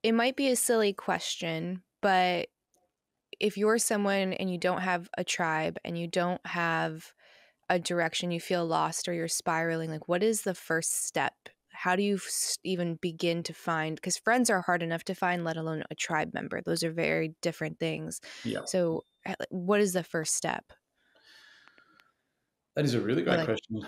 it might be a silly question, but if you're someone and you don't have a tribe and you don't have a direction, you feel lost or you're spiraling, like what is the first step? How do you even begin to find, because friends are hard enough to find, let alone a tribe member. Those are very different things. Yeah, So what is the first step? that is a really Or great like, question.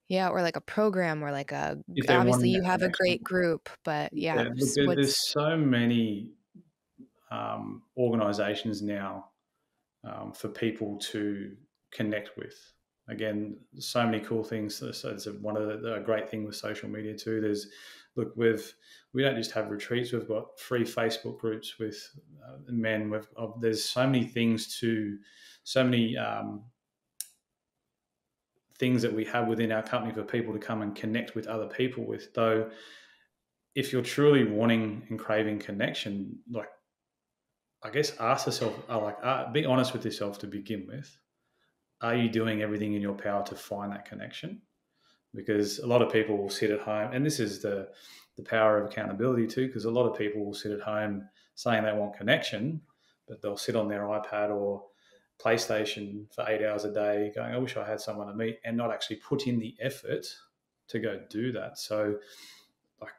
yeah, or like a program, or like a, If they're obviously wanting you that have a connection, great group, but yeah, yeah, look, there's what's, so many organisations now for people to connect with. Again, so many cool things. So it's one of the great thing with social media too. We don't just have retreats. We've got free Facebook groups with men. There's so many things so many things that we have within our company for people to come and connect with other people with. Though, if you're truly wanting and craving connection, like I guess ask yourself, be honest with yourself to begin with. Are you doing everything in your power to find that connection? Because a lot of people will sit at home, and this is the power of accountability too, because a lot of people will sit at home saying they want connection, but they'll sit on their iPad or PlayStation for 8 hours a day going, I wish I had someone to meet, and not actually put in the effort to go do that. So like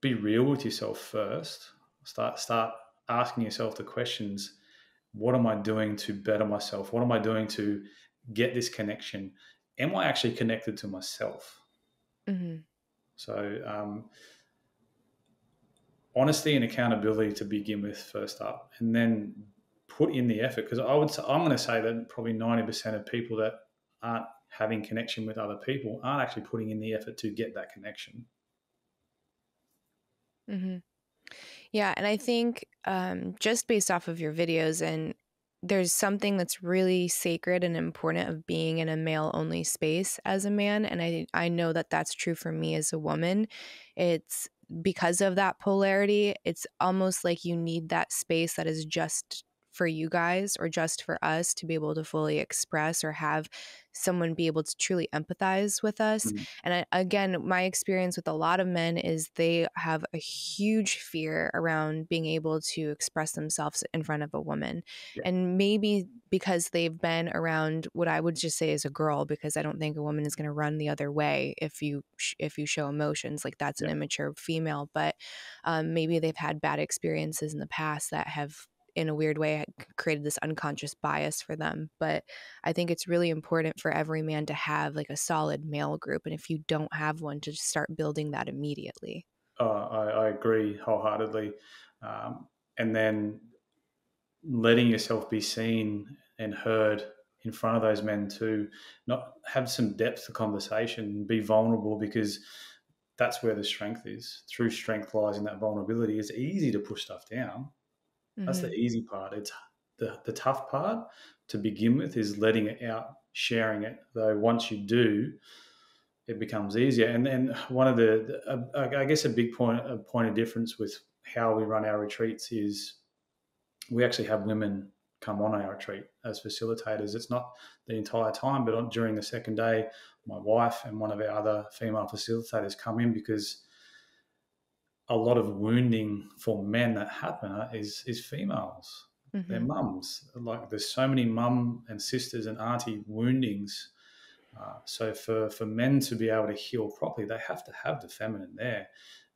be real with yourself first. Start asking yourself the questions. What am I doing to better myself? What am I doing to get this connection? Am I actually connected to myself? mhm. So, honesty and accountability to begin with first up, and then put in the effort. Because I'm going to say that probably 90% of people that aren't having connection with other people aren't actually putting in the effort to get that connection. Yeah, and I think just based off of your videos, and there's something that's really sacred and important of being in a male only space as a man, and I know that that's true for me as a woman. It's because of that polarity. It's almost like you need that space that is just for you guys or just for us to be able to fully express or have someone be able to truly empathize with us. Mm. And again, my experience with a lot of men is they have a huge fear around being able to express themselves in front of a woman. Yeah, And maybe because they've been around what I would just say is a girl, because I don't think a woman is going to run the other way if you show emotions, like that's an yeah, immature female. But maybe they've had bad experiences in the past that have in a weird way created this unconscious bias for them. But I think it's really important for every man to have like a solid male group, and if you don't have one, to just start building that immediately. I agree wholeheartedly. Um, and then letting yourself be seen and heard in front of those men too. Not have some depth to conversation, be vulnerable, because that's where the strength is. True strength lies in that vulnerability. It's easy to push stuff down. That's the Hmm. easy part. It's the tough part to begin with is letting it out, sharing it. Though once you do, it becomes easier. And then one of I guess a big point of difference with how we run our retreats is we actually have women come on our retreat as facilitators. It's not the entire time, but during the second day, my wife and one of our other female facilitators come in, because a lot of wounding for men that happen is females, their Hmm. mums. Like there's so many mum and sisters and auntie woundings. So for men to be able to heal properly, they have to have the feminine there.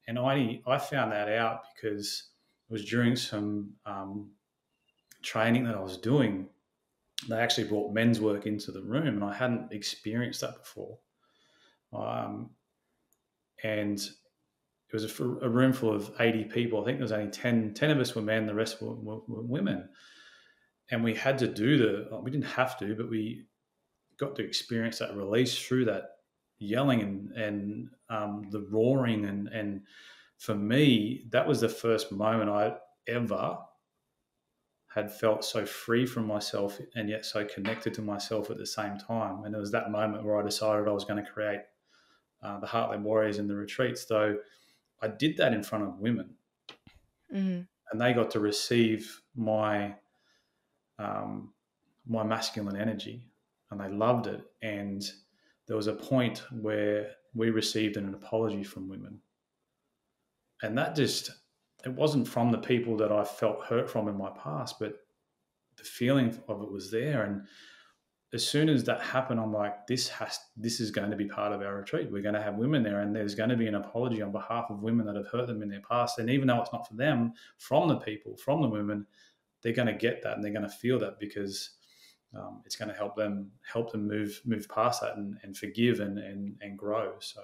And I found that out because it was during some training that I was doing. They actually brought men's work into the room, and I hadn't experienced that before. Um, and it was a room full of 80 people. I think there was only 10 of us were men, the rest were women. And we had to we didn't have to, but we got to experience that release through that yelling and the roaring. And for me, that was the first moment I ever had felt so free from myself and yet so connected to myself at the same time. And it was that moment where I decided I was going to create the Heartland Warriors and the retreats. Though I did that in front of women, Hmm. and they got to receive um, my masculine energy, and they loved it. And there was a point where we received an apology from women, And that just, it wasn't from the people that I felt hurt from in my past, but the feeling of it was there. And as soon as that happened, I'm like, this is going to be part of our retreat. We're going to have women there, and there's going to be an apology on behalf of women that have hurt them in their past. And even though it's not for them, from the people, from the women, they're going to get that and they're going to feel that, because it's going to help them move past that and forgive and grow. So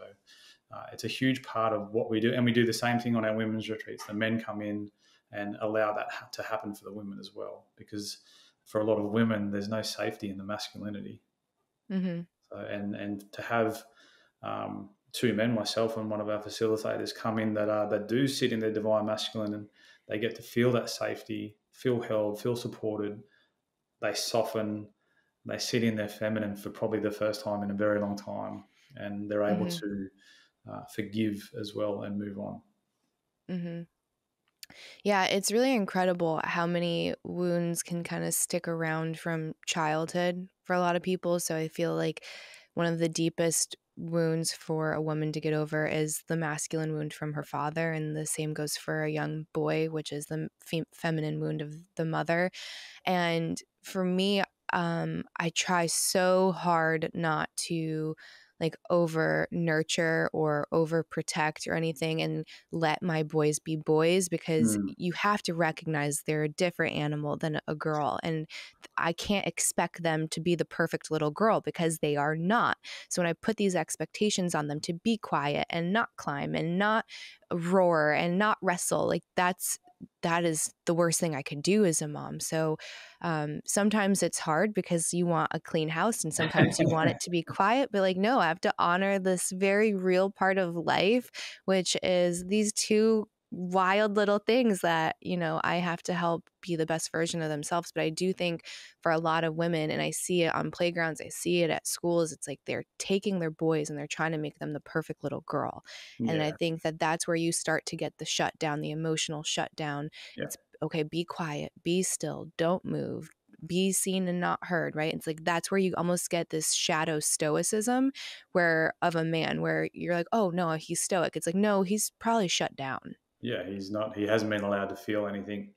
it's a huge part of what we do, and we do the same thing on our women's retreats. The men come in and allow that to happen for the women as well, because for a lot of women, there's no safety in the masculinity. Mm-hmm. So, and to have two men, myself and one of our facilitators, come in that do sit in their divine masculine, and they get to feel that safety, feel held, feel supported. They soften, they sit in their feminine for probably the first time in a very long time, and they're able Mm-hmm. to forgive as well and move on. Mm-hmm. Yeah, it's really incredible how many wounds can kind of stick around from childhood for a lot of people. So I feel like one of the deepest wounds for a woman to get over is the masculine wound from her father. And the same goes for a young boy, which is the feminine wound of the mother. And for me, I try so hard not to like over nurture or over protect or anything, and let my boys be boys, because Mm. you have to recognize they're a different animal than a girl. And I can't expect them to be the perfect little girl, because they are not. So when I put these expectations on them to be quiet and not climb and not roar and not wrestle, like that is the worst thing I could do as a mom. So sometimes it's hard because you want a clean house and sometimes you want it to be quiet, but like, no, I have to honor this very real part of life, which is these two wild little things that, I have to help be the best version of themselves. But I do think for a lot of women, and I see it on playgrounds, I see it at schools, it's like they're taking their boys and they're trying to make them the perfect little girl. And I Yeah, think that that's where you start to get the shutdown, the emotional shutdown. yeah, It's okay, be quiet, be still, don't move, be seen and not heard, right? It's like that's where you almost get this shadow stoicism where of a man where you're like, oh no, he's stoic. It's like, no, he's probably shut down. yeah. He hasn't been allowed to feel anything.